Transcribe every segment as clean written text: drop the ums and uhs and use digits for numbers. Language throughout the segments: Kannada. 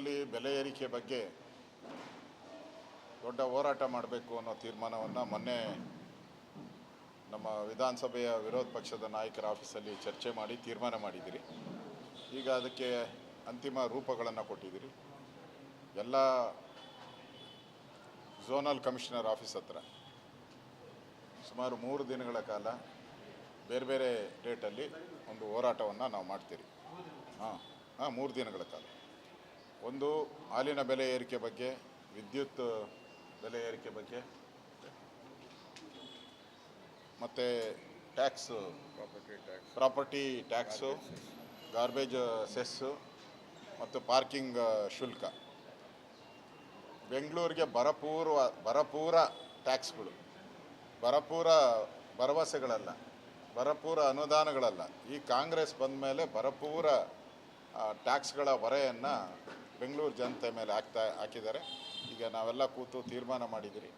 ಬೆಂಗಳೂರಲ್ಲಿ ಬೆಲೆ ಏರಿಕೆ ಬಗ್ಗೆ ದೊಡ್ಡ ಹೋರಾಟ ಮಾಡಬೇಕು ಅನ್ನೋ ತೀರ್ಮಾನವನ್ನು ಮೊನ್ನೆ ನಮ್ಮ ವಿಧಾನಸಭೆಯ ವಿರೋಧ ಪಕ್ಷದ ನಾಯಕರ ಆಫೀಸಲ್ಲಿ ಚರ್ಚೆ ಮಾಡಿ ತೀರ್ಮಾನ ಮಾಡಿದಿರಿ. ಈಗ ಅದಕ್ಕೆ ಅಂತಿಮ ರೂಪಗಳನ್ನು ಕೊಟ್ಟಿದ್ದೀರಿ. ಎಲ್ಲ ಝೋನಲ್ ಕಮಿಷನರ್ ಆಫೀಸ್ ಹತ್ರ ಸುಮಾರು 3 ದಿನಗಳ ಕಾಲ ಬೇರೆ ಬೇರೆ ಡೇಟಲ್ಲಿ ಒಂದು ಹೋರಾಟವನ್ನು ನಾವು ಮಾಡ್ತೀರಿ. 3 ದಿನಗಳ ಕಾಲ. ಒಂದು ಹಾಲಿನ ಬೆಲೆ ಏರಿಕೆ ಬಗ್ಗೆ, ವಿದ್ಯುತ್ ಬೆಲೆ ಏರಿಕೆ ಬಗ್ಗೆ, ಮತ್ತು ಪ್ರಾಪರ್ಟಿ ಟ್ಯಾಕ್ಸು, ಗಾರ್ಬೇಜ್ ಸೆಸ್ಸು ಮತ್ತು ಪಾರ್ಕಿಂಗ್ ಶುಲ್ಕ. ಬೆಂಗಳೂರಿಗೆ ಭರಪೂರ ಟ್ಯಾಕ್ಸ್ಗಳು, ಭರಪೂರ ಭರವಸೆಗಳಲ್ಲ, ಭರಪೂರ ಅನುದಾನಗಳಲ್ಲ. ಈ ಕಾಂಗ್ರೆಸ್ ಬಂದ ಮೇಲೆ ಭರಪೂರ ಟ್ಯಾಕ್ಸ್ಗಳ ಹೊರೆಯನ್ನು ಬೆಂಗಳೂರು ಜನತೆ ಮೇಲೆ ಹಾಕಿದ್ದಾರೆ. ಈಗ ನಾವೆಲ್ಲ ಕೂತು ತೀರ್ಮಾನ ಮಾಡಿದ್ದೀರಿ.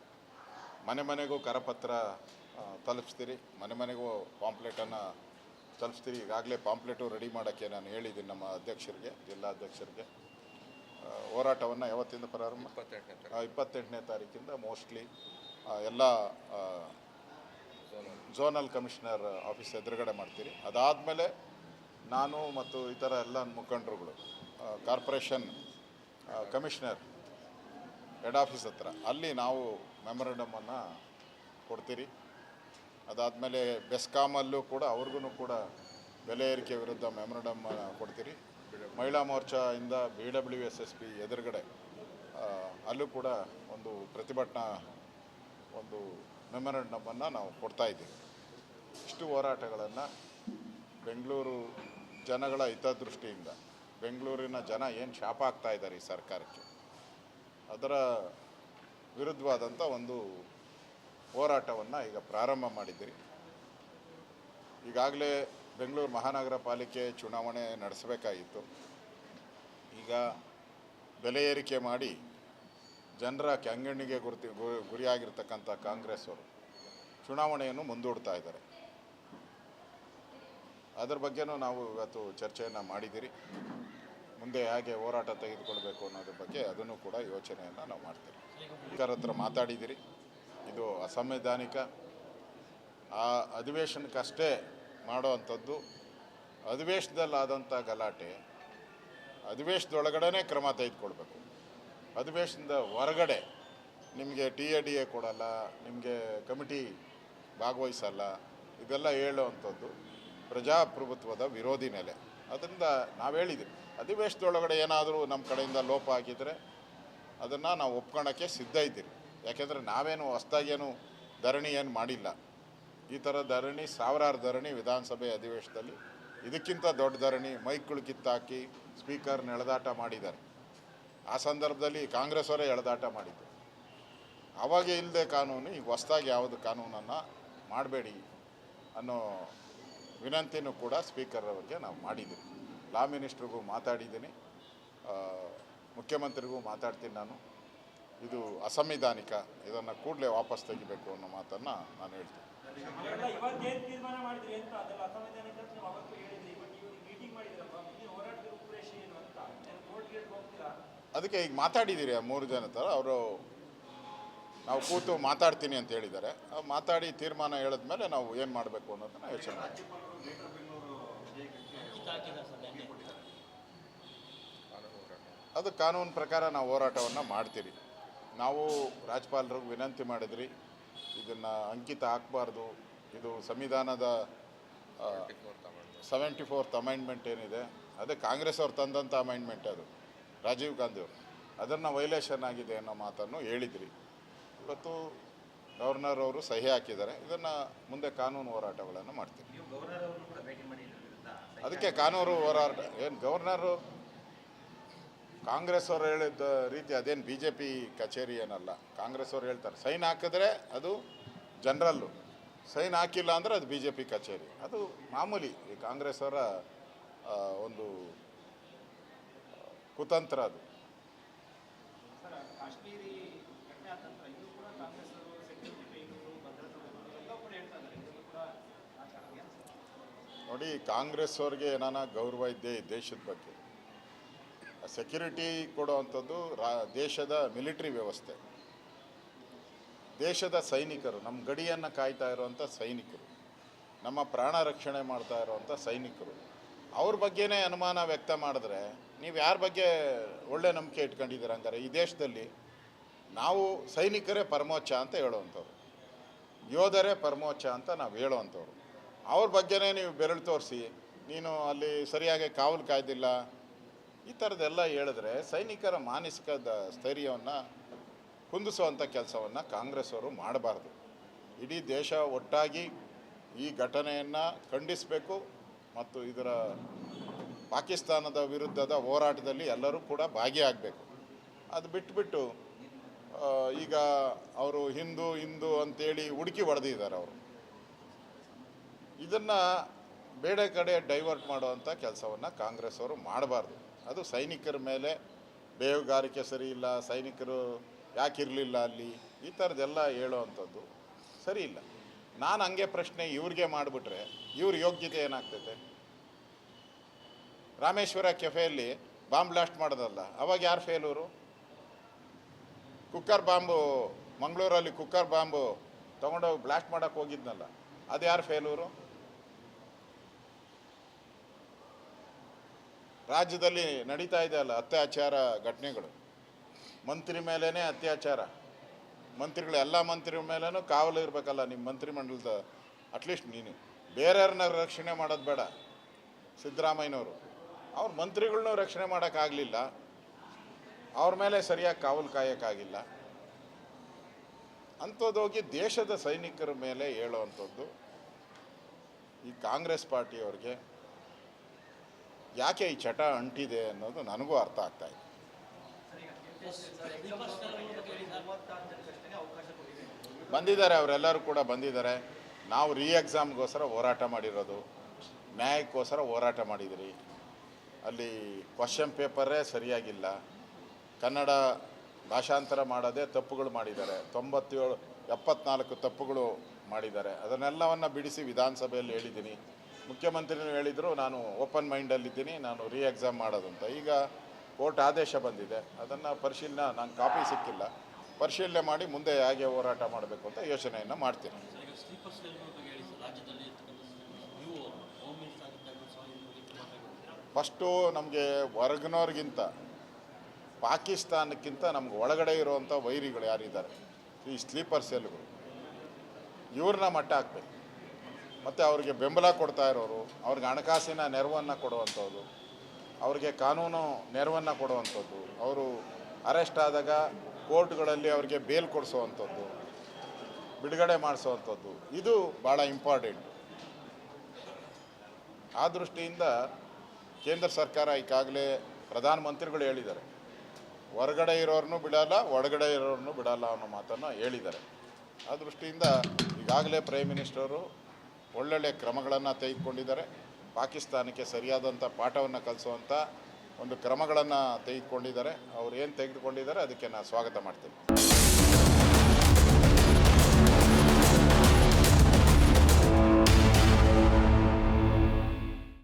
ಮನೆ ಮನೆಗೂ ಕರಪತ್ರ ತಲುಪಿಸ್ತೀರಿ, ಮನೆ ಮನೆಗೂ ಪಾಂಪ್ಲೆಟನ್ನು ತಲುಪಿಸ್ತೀರಿ. ಈಗಾಗಲೇ ಪಾಂಪ್ಲೆಟು ರೆಡಿ ಮಾಡೋಕ್ಕೆ ನಾನು ಹೇಳಿದ್ದೀನಿ ನಮ್ಮ ಅಧ್ಯಕ್ಷರಿಗೆ, ಜಿಲ್ಲಾಧ್ಯಕ್ಷರಿಗೆ. ಹೋರಾಟವನ್ನು ಯಾವತ್ತಿಂದ ಪ್ರಾರಂಭ? 28ನೇ ತಾರೀಕಿಂದ ಮೋಸ್ಟ್ಲಿ ಎಲ್ಲ ಝೋನಲ್ ಕಮಿಷನರ್ ಆಫೀಸ್ ಎದುರುಗಡೆ ಮಾಡ್ತೀರಿ. ಅದಾದಮೇಲೆ ನಾನು ಮತ್ತು ಇತರ ಎಲ್ಲ ಮುಖಂಡರುಗಳು ಕಾರ್ಪೊರೇಷನ್ ಕಮಿಷನರ್ ಹೆಡ್ ಆಫೀಸ್ ಹತ್ರ ಅಲ್ಲಿ ನಾವು ಮೆಮೊರಂಡಮನ್ನು ಕೊಡ್ತೀರಿ. ಅದಾದಮೇಲೆ ಬೆಸ್ಕಾಮಲ್ಲೂ ಕೂಡ ಅವ್ರಿಗೂ ಕೂಡ ಬೆಲೆ ಏರಿಕೆ ವಿರುದ್ಧ ಮೆಮೊರಂಡಮ್ ಕೊಡ್ತೀರಿ. ಮಹಿಳಾ ಮೋರ್ಚಾಯಿಂದ BWSSB ಎದುರುಗಡೆ ಅಲ್ಲೂ ಕೂಡ ಒಂದು ಪ್ರತಿಭಟನಾ ಒಂದು ಮೆಮೊರಂಡಮನ್ನು ನಾವು ಕೊಡ್ತಾಯಿದ್ದೀವಿ. ಇಷ್ಟು ಹೋರಾಟಗಳನ್ನು ಬೆಂಗಳೂರು ಜನಗಳ ಹಿತದೃಷ್ಟಿಯಿಂದ, ಬೆಂಗಳೂರಿನ ಜನ ಏನು ಶಾಪ ಆಗ್ತಾ ಇದ್ದಾರೆ ಈ ಸರ್ಕಾರಕ್ಕೆ, ಅದರ ವಿರುದ್ಧವಾದಂಥ ಒಂದು ಹೋರಾಟವನ್ನು ಈಗ ಪ್ರಾರಂಭ ಮಾಡಿದ್ದೀರಿ. ಈಗಾಗಲೇ ಬೆಂಗಳೂರು ಮಹಾನಗರ ಪಾಲಿಕೆ ಚುನಾವಣೆ ನಡೆಸಬೇಕಾಗಿತ್ತು. ಈಗ ಬೆಲೆ ಏರಿಕೆ ಮಾಡಿ ಜನರ ಕೆಂಗಣ್ಣಿಗೆ ಗುರಿಯಾಗಿರ್ತಕ್ಕಂಥ ಕಾಂಗ್ರೆಸ್ ಅವರು ಚುನಾವಣೆಯನ್ನು ಮುಂದೂಡ್ತಾ ಇದ್ದಾರೆ. ಅದರ ಬಗ್ಗೆನೂ ನಾವು ಇವತ್ತು ಚರ್ಚೆಯನ್ನು ಮಾಡಿದ್ದೀರಿ. ಮುಂದೆ ಹೇಗೆ ಹೋರಾಟ ತೆಗೆದುಕೊಳ್ಬೇಕು ಅನ್ನೋದ್ರ ಬಗ್ಗೆ ಅದನ್ನು ಕೂಡ ಯೋಚನೆಯನ್ನು ನಾವು ಮಾಡ್ತೀವಿ. ಸ್ಪೀಕರ್ ಹತ್ರ ಮಾತಾಡಿದ್ದೀರಿ. ಇದು ಅಸಂವಿಧಾನಿಕ. ಆ ಅಧಿವೇಶನಕ್ಕಷ್ಟೇ ಮಾಡೋವಂಥದ್ದು. ಅಧಿವೇಶನದಲ್ಲಾದಂಥ ಗಲಾಟೆ ಅಧಿವೇಶನದೊಳಗಡೆ ಕ್ರಮ ತೆಗೆದುಕೊಳ್ಬೇಕು. ಅಧಿವೇಶನದ ಹೊರಗಡೆ ನಿಮಗೆ TADA ಕೊಡಲ್ಲ, ನಿಮಗೆ ಕಮಿಟಿ ಭಾಗವಹಿಸಲ್ಲ, ಇದೆಲ್ಲ ಹೇಳುವಂಥದ್ದು ಪ್ರಜಾಪ್ರಭುತ್ವದ ವಿರೋಧಿ ನೆಲೆ. ಅದರಿಂದ ನಾವು ಹೇಳಿದ್ವಿ, ಅಧಿವೇಶನದೊಳಗಡೆ ಏನಾದರೂ ನಮ್ಮ ಕಡೆಯಿಂದ ಲೋಪ ಆಗಿದ್ದರೆ ಅದನ್ನು ನಾವು ಒಪ್ಕೊಳ್ಳೋಕ್ಕೆ ಸಿದ್ಧ ಇದ್ದೀರಿ. ಯಾಕೆಂದರೆ ನಾವೇನು ಹೊಸ್ದಾಗೇನು ಧರಣಿ ಏನು ಮಾಡಿಲ್ಲ. ಈ ಥರ ಧರಣಿ, ಸಾವಿರಾರು ಧರಣಿ ವಿಧಾನಸಭೆ ಅಧಿವೇಶನದಲ್ಲಿ, ಇದಕ್ಕಿಂತ ದೊಡ್ಡ ಧರಣಿ ಮೈಕ್ಗಳು ಕಿತ್ತಾಕಿ ಸ್ಪೀಕರ್ನ ಎಳೆದಾಟ ಮಾಡಿದ್ದಾರೆ. ಆ ಸಂದರ್ಭದಲ್ಲಿ ಕಾಂಗ್ರೆಸ್ ಅವರೇ ಎಳೆದಾಟ ಮಾಡಿದ್ದು. ಆವಾಗ ಇಲ್ಲದೆ ಕಾನೂನು, ಈಗ ಹೊಸ್ದಾಗಿ ಯಾವುದು ಕಾನೂನನ್ನು ಮಾಡಬೇಡಿ ಅನ್ನೋ ವಿನಂತಿನೂ ಕೂಡ ಸ್ಪೀಕರ್ ಅವರಿಗೆ ನಾವು ಮಾಡಿದ್ದೀವಿ. ಲಾ ಮಿನಿಸ್ಟ್ರಿಗೂ ಮಾತಾಡಿದ್ದೀನಿ, ಮುಖ್ಯಮಂತ್ರಿಗೂ ಮಾತಾಡ್ತೀನಿ. ಇದು ಅಸಂವಿಧಾನಿಕ, ಇದನ್ನು ಕೂಡಲೇ ವಾಪಸ್ ತೆಗಿಬೇಕು ಅನ್ನೋ ಮಾತನ್ನು ನಾನು ಹೇಳ್ತೀನಿ. ಅದಕ್ಕೆ ಈಗ ಮಾತಾಡಿದ್ದೀರಿ 3 ಜನ ಥರ ಅವರು, ನಾವು ಕೂತು ಮಾತಾಡ್ತೀನಿ ಅಂತ ಹೇಳಿದ್ದಾರೆ. ಮಾತಾಡಿ ತೀರ್ಮಾನ ಹೇಳಿದ್ಮೇಲೆ ನಾವು ಏನು ಮಾಡಬೇಕು ಅನ್ನೋದನ್ನು ಯೋಚನೆ ಮಾಡ್ತೀವಿ. ಅದು ಕಾನೂನು ಪ್ರಕಾರ ನಾವು ಹೋರಾಟವನ್ನು ಮಾಡ್ತೀರಿ. ನಾವು ರಾಜ್ಯಪಾಲರಿಗೆ ವಿನಂತಿ ಮಾಡಿದ್ರಿ, ಇದನ್ನು ಅಂಕಿತ ಹಾಕಬಾರ್ದು. ಇದು ಸಂವಿಧಾನದ 74th ಅಮೆಂಡ್ಮೆಂಟ್ ಏನಿದೆ, ಅದೇ ಕಾಂಗ್ರೆಸ್ ಅವ್ರು ತಂದಂಥ ಅಮೆಂಡ್ಮೆಂಟ್, ಅದು ರಾಜೀವ್ ಗಾಂಧಿ ಅವರು, ಅದನ್ನು ವೈಲೇಷನ್ ಆಗಿದೆ ಅನ್ನೋ ಮಾತನ್ನು ಹೇಳಿದ್ರಿ. ಇವತ್ತು ಗವರ್ನರ್ ಅವರು ಸಹಿ ಹಾಕಿದ್ದಾರೆ. ಇದನ್ನು ಮುಂದೆ ಕಾನೂನು ಹೋರಾಟಗಳನ್ನು ಮಾಡ್ತೀವಿ. ಅದಕ್ಕೆ ಕಾನೂನು ಹೋರಾಟ ಏನು, ಗವರ್ನರು ಕಾಂಗ್ರೆಸ್ ಅವರು ಹೇಳಿದ ರೀತಿ ಅದೇನು BJP ಕಚೇರಿ ಏನಲ್ಲ. ಕಾಂಗ್ರೆಸ್ ಅವರು ಹೇಳ್ತಾರೆ ಸೈನ್ ಹಾಕಿದ್ರೆ ಅದು ಜನರಲ್ಲು, ಸೈನ್ ಹಾಕಿಲ್ಲ ಅಂದರೆ ಅದು BJP ಕಚೇರಿ. ಅದು ಮಾಮೂಲಿ ಈ ಕಾಂಗ್ರೆಸ್ ಅವರ ಒಂದು ಕುತಂತ್ರ. ಅದು ನೋಡಿ, ಕಾಂಗ್ರೆಸ್ ಅವ್ರಿಗೆ ಏನಾನ ಗೌರವ ಇದ್ದೇ ಈ ದೇಶದ ಬಗ್ಗೆ. ಸೆಕ್ಯೂರಿಟಿ ಕೊಡುವಂಥದ್ದು ದೇಶದ ಮಿಲಿಟ್ರಿ ವ್ಯವಸ್ಥೆ, ದೇಶದ ಸೈನಿಕರು, ನಮ್ಮ ಗಡಿಯನ್ನು ಕಾಯ್ತಾ ಇರುವಂಥ ಸೈನಿಕರು, ನಮ್ಮ ಪ್ರಾಣ ರಕ್ಷಣೆ ಮಾಡ್ತಾ ಇರುವಂಥ ಸೈನಿಕರು, ಅವ್ರ ಬಗ್ಗೆನೇ ಅನುಮಾನ ವ್ಯಕ್ತ ಮಾಡಿದ್ರೆ ನೀವು ಯಾರ ಬಗ್ಗೆ ಒಳ್ಳೆ ನಂಬಿಕೆ ಇಟ್ಕೊಂಡಿದ್ದೀರ ಹಂಗಾರೆ? ಈ ದೇಶದಲ್ಲಿ ನಾವು ಸೈನಿಕರೇ ಪರಮೋಚ್ಚ ಅಂತ ಹೇಳುವಂಥವ್ರು, ಯೋಧರೇ ಪರಮೋಚ್ಚ ಅಂತ ನಾವು ಹೇಳುವಂಥವ್ರು. ಅವ್ರ ಬಗ್ಗೆನೇ ನೀವು ಬೆರಳು ತೋರಿಸಿ ನೀನು ಅಲ್ಲಿ ಸರಿಯಾಗಿ ಕಾವಲು ಕಾಯ್ದಿಲ್ಲ ಈ ಥರದ್ದೆಲ್ಲ ಹೇಳಿದ್ರೆ ಸೈನಿಕರ ಮಾನಸಿಕ ಸ್ಥೈರ್ಯವನ್ನು ಕುಂದಿಸುವಂಥ ಕೆಲಸವನ್ನು ಕಾಂಗ್ರೆಸ್ ಅವರು ಮಾಡಬಾರ್ದು. ಇಡೀ ದೇಶ ಒಟ್ಟಾಗಿ ಈ ಘಟನೆಯನ್ನು ಖಂಡಿಸಬೇಕು ಮತ್ತು ಇದರ ಪಾಕಿಸ್ತಾನದ ವಿರುದ್ಧದ ಹೋರಾಟದಲ್ಲಿ ಎಲ್ಲರೂ ಕೂಡ ಭಾಗಿಯಾಗಬೇಕು. ಅದು ಬಿಟ್ಬಿಟ್ಟು ಈಗ ಅವರು ಹಿಂದೂ ಅಂತೇಳಿ ಹುಡುಕಿ ಹೊಡೆದಿದ್ದಾರೆ. ಅವರು ಇದನ್ನು ಬೇರೆ ಕಡೆ ಡೈವರ್ಟ್ ಮಾಡುವಂಥ ಕೆಲಸವನ್ನು ಕಾಂಗ್ರೆಸ್ ಅವರು ಮಾಡಬಾರ್ದು. ಅದು ಸೈನಿಕರ ಮೇಲೆ ಬೇಹುಗಾರಿಕೆ ಸರಿ ಇಲ್ಲ, ಸೈನಿಕರು ಯಾಕಿರಲಿಲ್ಲ ಅಲ್ಲಿ, ಈ ಥರದ್ದೆಲ್ಲ ಹೇಳೋವಂಥದ್ದು ಸರಿ ಇಲ್ಲ. ನಾನು ಹಂಗೆ ಪ್ರಶ್ನೆ ಇವ್ರಿಗೆ ಮಾಡಿಬಿಟ್ರೆ ಇವ್ರ ಯೋಗ್ಯತೆ ಏನಾಗ್ತೈತೆ? ರಾಮೇಶ್ವರ ಕೆಫೆಯಲ್ಲಿ ಬಾಂಬ್ ಬ್ಲಾಸ್ಟ್ ಮಾಡೋದಲ್ಲ, ಅವಾಗ ಯಾರು ಫೇಲೂರು? ಕುಕ್ಕರ್ ಬಾಂಬು, ಮಂಗಳೂರಲ್ಲಿ ಕುಕ್ಕರ್ ಬಾಂಬು ತೊಗೊಂಡೋಗಿ ಬ್ಲಾಸ್ಟ್ ಮಾಡೋಕ್ಕೆ ಹೋಗಿದ್ನಲ್ಲ, ಅದು ಯಾರು ಫೇಲೂರು? ರಾಜ್ಯದಲ್ಲಿ ನಡೀತಾ ಇದೆ ಅಲ್ಲ ಅತ್ಯಾಚಾರ ಘಟನೆಗಳು, ಮಂತ್ರಿ ಮೇಲೇ ಅತ್ಯಾಚಾರ, ಮಂತ್ರಿಗಳು ಎಲ್ಲ ಮಂತ್ರಿ ಮೇಲೂ ಕಾವಲು ಇರಬೇಕಲ್ಲ ನಿಮ್ಮ ಮಂತ್ರಿಮಂಡಲದ. ಅಟ್ಲೀಸ್ಟ್ ನೀನು ಬೇರೆಯವ್ರನ್ನ ರಕ್ಷಣೆ ಮಾಡೋದು ಬೇಡ. ಸಿದ್ದರಾಮಯ್ಯನವರು ಅವ್ರ ಮಂತ್ರಿಗಳ್ನೂ ರಕ್ಷಣೆ ಮಾಡೋಕ್ಕಾಗಲಿಲ್ಲ, ಅವ್ರ ಮೇಲೆ ಸರಿಯಾಗಿ ಕಾವಲು ಕಾಯೋಕ್ಕಾಗಿಲ್ಲ. ಅಂಥದ್ದೋಗಿ ದೇಶದ ಸೈನಿಕರ ಮೇಲೆ ಹೇಳೋವಂಥದ್ದು ಈ ಕಾಂಗ್ರೆಸ್ ಪಾರ್ಟಿಯವ್ರಿಗೆ ಯಾಕೆ ಈ ಚಟ ಅಂಟಿದೆ ಅನ್ನೋದು ನನಗೂ ಅರ್ಥ ಆಗ್ತಾ ಇದೆ. ಬಂದಿದ್ದಾರೆ, ಅವರೆಲ್ಲರೂ ಕೂಡ ಬಂದಿದ್ದಾರೆ. ನಾವು ಎಕ್ಸಾಮ್ಗೋಸ್ಕರ ಹೋರಾಟ ಮಾಡಿರೋದು, ನ್ಯಾಯಕ್ಕೋಸ್ಕರ ಹೋರಾಟ ಮಾಡಿದಿರಿ. ಅಲ್ಲಿ ಕ್ವಶನ್ ಪೇಪರೇ ಸರಿಯಾಗಿಲ್ಲ, ಕನ್ನಡ ಭಾಷಾಂತರ ಮಾಡೋದೇ ತಪ್ಪುಗಳು ಮಾಡಿದ್ದಾರೆ, 74 ತಪ್ಪುಗಳು ಮಾಡಿದ್ದಾರೆ. ಅದನ್ನೆಲ್ಲವನ್ನು ಬಿಡಿಸಿ ವಿಧಾನಸಭೆಯಲ್ಲಿ ಹೇಳಿದ್ದೀನಿ. ಮುಖ್ಯಮಂತ್ರಿನೂ ಹೇಳಿದರು ನಾನು ಓಪನ್ ಮೈಂಡಲ್ಲಿದ್ದೀನಿ, ನಾನು ಎಕ್ಸಾಮ್ ಮಾಡೋದು ಅಂತ. ಈಗ ಕೋರ್ಟ್ ಆದೇಶ ಬಂದಿದೆ, ಅದನ್ನು ನಂಗೆ ಕಾಪಿ ಸಿಕ್ಕಿಲ್ಲ, ಪರಿಶೀಲನೆ ಮಾಡಿ ಮುಂದೆ ಹೇಗೆ ಹೋರಾಟ ಮಾಡಬೇಕು ಅಂತ ಯೋಚನೆಯನ್ನು ಮಾಡ್ತೀನಿ. ಫಸ್ಟು ನಮಗೆ ಹೊರಗಿನವ್ರಿಗಿಂತ ಪಾಕಿಸ್ತಾನಕ್ಕಿಂತ ನಮ್ಗೆ ಒಳಗಡೆ ಇರುವಂಥ ವೈರಿಗಳು ಯಾರಿದ್ದಾರೆ, ಈ ಸ್ಲೀಪರ್ ಸೆಲ್ಗಳು, ಇವ್ರನ್ನ ಮಟ್ಟ ಹಾಕ್ಬೇಕು. ಮತ್ತು ಅವ್ರಿಗೆ ಬೆಂಬಲ ಕೊಡ್ತಾ ಇರೋರು, ಅವ್ರಿಗೆ ಹಣಕಾಸಿನ ನೆರವನ್ನು ಕೊಡುವಂಥದ್ದು, ಅವ್ರಿಗೆ ಕಾನೂನು ನೆರವನ್ನು ಕೊಡುವಂಥದ್ದು, ಅವರು ಅರೆಸ್ಟ್ ಆದಾಗ ಕೋರ್ಟ್ಗಳಲ್ಲಿ ಅವ್ರಿಗೆ ಬೇಲ್ ಕೊಡಿಸೋವಂಥದ್ದು, ಬಿಡುಗಡೆ ಮಾಡಿಸೋವಂಥದ್ದು, ಇದು ಭಾಳ ಇಂಪಾರ್ಟೆಂಟು. ಆ ದೃಷ್ಟಿಯಿಂದ ಕೇಂದ್ರ ಸರ್ಕಾರ ಈಗಾಗಲೇ ಪ್ರಧಾನಮಂತ್ರಿಗಳು ಹೇಳಿದ್ದಾರೆ, ಹೊರಗಡೆ ಇರೋರನ್ನೂ ಬಿಡಲ್ಲ, ಒಳಗಡೆ ಇರೋರನ್ನೂ ಬಿಡಲ್ಲ ಅನ್ನೋ ಮಾತನ್ನು ಹೇಳಿದ್ದಾರೆ. ಆ ದೃಷ್ಟಿಯಿಂದ ಈಗಾಗಲೇ ಪ್ರೈಮ್ ಮಿನಿಸ್ಟರು ಒಳ್ಳೊಳ್ಳೆ ಕ್ರಮಗಳನ್ನು ತೆಗೆದುಕೊಂಡಿದ್ದಾರೆ. ಪಾಕಿಸ್ತಾನಕ್ಕೆ ಸರಿಯಾದಂಥ ಪಾಠವನ್ನು ಕಲಿಸುವಂಥ ಒಂದು ಕ್ರಮಗಳನ್ನು ತೆಗೆದುಕೊಂಡಿದ್ದಾರೆ. ಅವ್ರು ಏನು ತೆಗೆದುಕೊಂಡಿದ್ದಾರೆ ಅದಕ್ಕೆ ನಾನು ಸ್ವಾಗತ ಮಾಡ್ತೀನಿ.